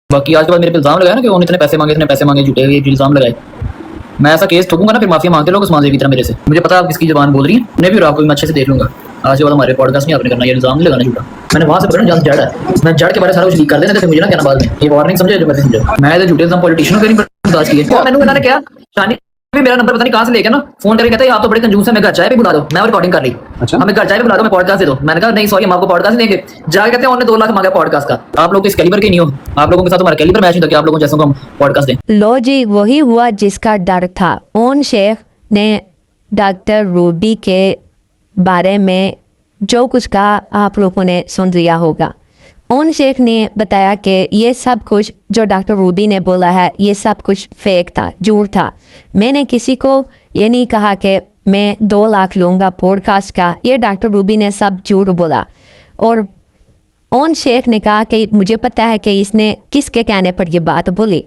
बाकी आज के बाद मेरे पे इल्ज़ाम लगाया ना कि उन्होंने इतने पैसे मांगे झूठे ये इल्ज़ाम लगाए, मैं ऐसा केस ठोकूंगा ना, फिर माफिया मांगते लोग उस्मान ज़ेब की तरह मेरे से। मुझे पता है आप किसकी ज़बान बोल रही हैं, उन्हें भी आपको मैं अच्छे से देख लूँगा। आज के बाद हमारे पॉडकास्ट नहीं आपने करना, ये इल्ज़ाम नहीं लगाना झूठा। मैंने वहाँ से पकड़ा जहाँ जड़ है, मैं जड़ के बारे में सारा कुछ लीक कर देना, जैसे मुझे ना कहना बाद में ये वार्निंग समझे जो मैंने समझा। मैं तो झूठे इल्ज़ाम पॉलिटिशियनों के नहीं बर्दाश्त किए। तो मैंने उन्होंने क्या शानी भी मेरा नंबर पता नहीं कहाँ से लेके ना फोन करके कहता है आप तो बड़े कंजूस हैं, मैं घर चाय पे बुला दो, मैं रिकॉर्डिंग कर ली। अच्छा। हमें घर चाय पे बुला दो, मैं पॉडकास्ट दे दो। मैंने कहा नहीं सॉरी हम आपको पॉडकास्ट नहीं देंगे। जाके कहते हैं उन्होंने 2 लाख मांगा पॉडकास्ट का। आप लोग तो इस कैलिबर के नहीं हो, आप लोगों के साथ हमारा कैलिबर मैच नहीं था कि आप लोगों जैसों को हम पॉडकास्ट दें। लो जी, वही हुआ जिसका डर था। ओन शेख ने डॉक्टर रूबी के बारे में जो कुछ कहा आप लोगों ने सुन लिया होगा। ओन शेख ने बताया कि ये सब कुछ जो डॉक्टर रूबी ने बोला है ये सब कुछ फेक था, झूठ था। मैंने किसी को ये नहीं कहा कि मैं 2 लाख लूँगा पॉडकास्ट का, ये डॉक्टर रूबी ने सब झूठ बोला। और ओन शेख ने कहा कि मुझे पता है कि इसने किसके कहने पर ये बात बोली।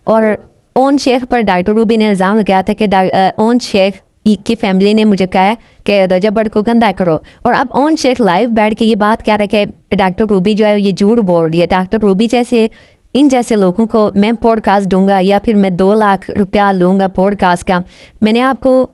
और ओन शेख पर डॉक्टर रूबी ने इल्ज़ाम लगाया था कि ओन शेख की फैमिली ने मुझे कहा कि रजब बट को गंदा करो। और अब ओन शेख लाइव बैठ के ये बात कह रहा है कि डॉक्टर रूबी जो है ये झूठ बोल रही है। डॉक्टर रूबी जैसे इन जैसे लोगों को मैं पॉडकास्ट दूंगा या फिर मैं 2 लाख रुपया लूँगा पॉडकास्ट का। मैंने आपको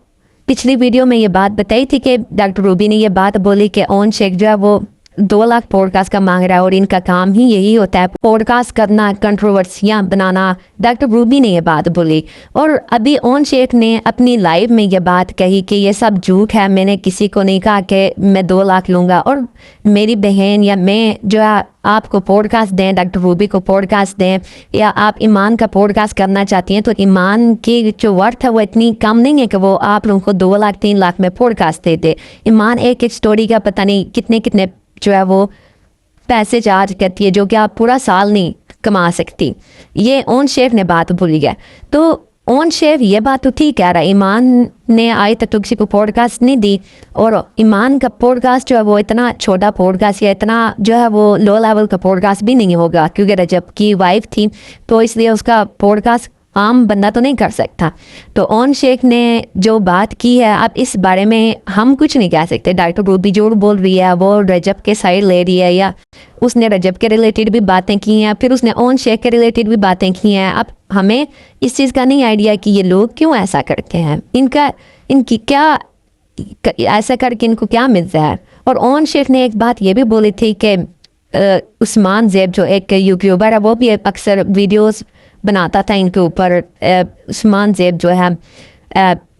पिछली वीडियो में ये बात बताई थी कि डॉक्टर रूबी ने ये बात बोली कि ओन शेख जो है वो 2 लाख पॉडकास्ट का मांग रहा है और इनका काम ही यही होता है पॉडकास्ट करना, कंट्रोवर्सियाँ बनाना। डॉक्टर रूबी ने ये बात बोली और अभी ओन शेख ने अपनी लाइव में ये बात कही कि ये सब झूठ है, मैंने किसी को नहीं कहा कि मैं 2 लाख लूँगा। और मेरी बहन या मैं जो है आपको पॉडकास्ट दें, डॉक्टर रूबी को पॉडकास्ट दें, या आप ईमान का पॉडकास्ट करना चाहती हैं तो ईमान की जो वर्थ है वो इतनी कम नहीं है कि वो आप लोगों को 2 लाख 3 लाख में पॉडकास्ट दे दे। ईमान एक स्टोरी का पता नहीं कितने कितने जो है वो पैसे चार्ज करती है जो कि आप पूरा साल नहीं कमा सकती। ये ओन शेफ ने बात भूल गया। तो ओन शेफ ये बात तो ठीक कह रहा है, ईमान ने आई तक तो किसी को पॉडकास्ट नहीं दी। और ईमान का पॉडकास्ट जो है वो इतना छोटा पॉडकास्ट या इतना जो है वो लो लेवल का पॉडकास्ट भी नहीं होगा क्योंकि रजब की वाइफ थी तो इसलिए उसका पॉडकास्ट आम बंदा तो नहीं कर सकता। तो ओन शेख ने जो बात की है अब इस बारे में हम कुछ नहीं कह सकते। डॉक्टर रूबी जोड़ बोल रही है, वो रजब के साइड ले रही है या उसने रजब के रिलेटेड भी बातें की हैं, फिर उसने ओन शेख के रिलेटेड भी बातें की हैं। अब हमें इस चीज़ का नहीं आइडिया कि ये लोग क्यों ऐसा करते हैं, इनकी क्या ऐसा करके इनको क्या मिलता है। और ओन शेख ने एक बात ये भी बोली थी कि उस्मान ज़ेब जो एक यूट्यूबर है वो भी अक्सर वीडियोस बनाता था इनके ऊपर, उस्मान ज़ेब जो है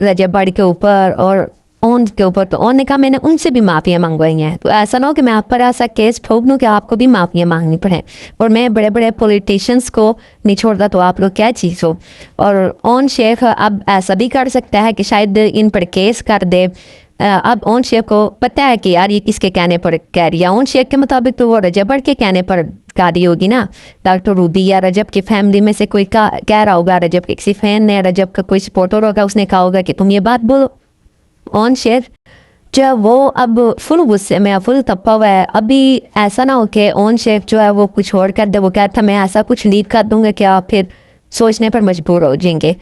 रजब बट के ऊपर और ओन के ऊपर। तो ओन ने कहा मैंने उनसे भी माफ़ियाँ मंगवाई हैं। तो ऐसा ना हो कि मैं आप पर ऐसा केस ठोक दूँ कि आपको भी माफ़ियाँ मांगनी पड़े। और मैं बड़े बड़े पॉलिटिशियंस को नहीं छोड़ता तो आप लोग क्या चीज़ हो। और ओन शेख अब ऐसा भी कर सकता है कि शायद इन पर केस कर दे। अब ओन शेख को पता है कि यार ये किसके कहने पर कह रही है। ओन शेख के मुताबिक तो वो रजब बट के कहने पर कह रही होगी ना। डॉक्टर रूबी या रजब की फैमिली में से कोई कह रहा होगा, रजब के किसी फैन ने, रजब का कोई सपोर्टर होगा, उसने कहा होगा कि तुम ये बात बोलो। ओन शेख जो वो अब फुल गुस्से में, फुल तप्पा हुआ है। अभी ऐसा ना हो कि ओन शेख जो है वो कुछ और कर दे, वो कहता मैं ऐसा कुछ लीक कर दूंगा कि आप फिर सोचने पर मजबूर हो जाएंगे।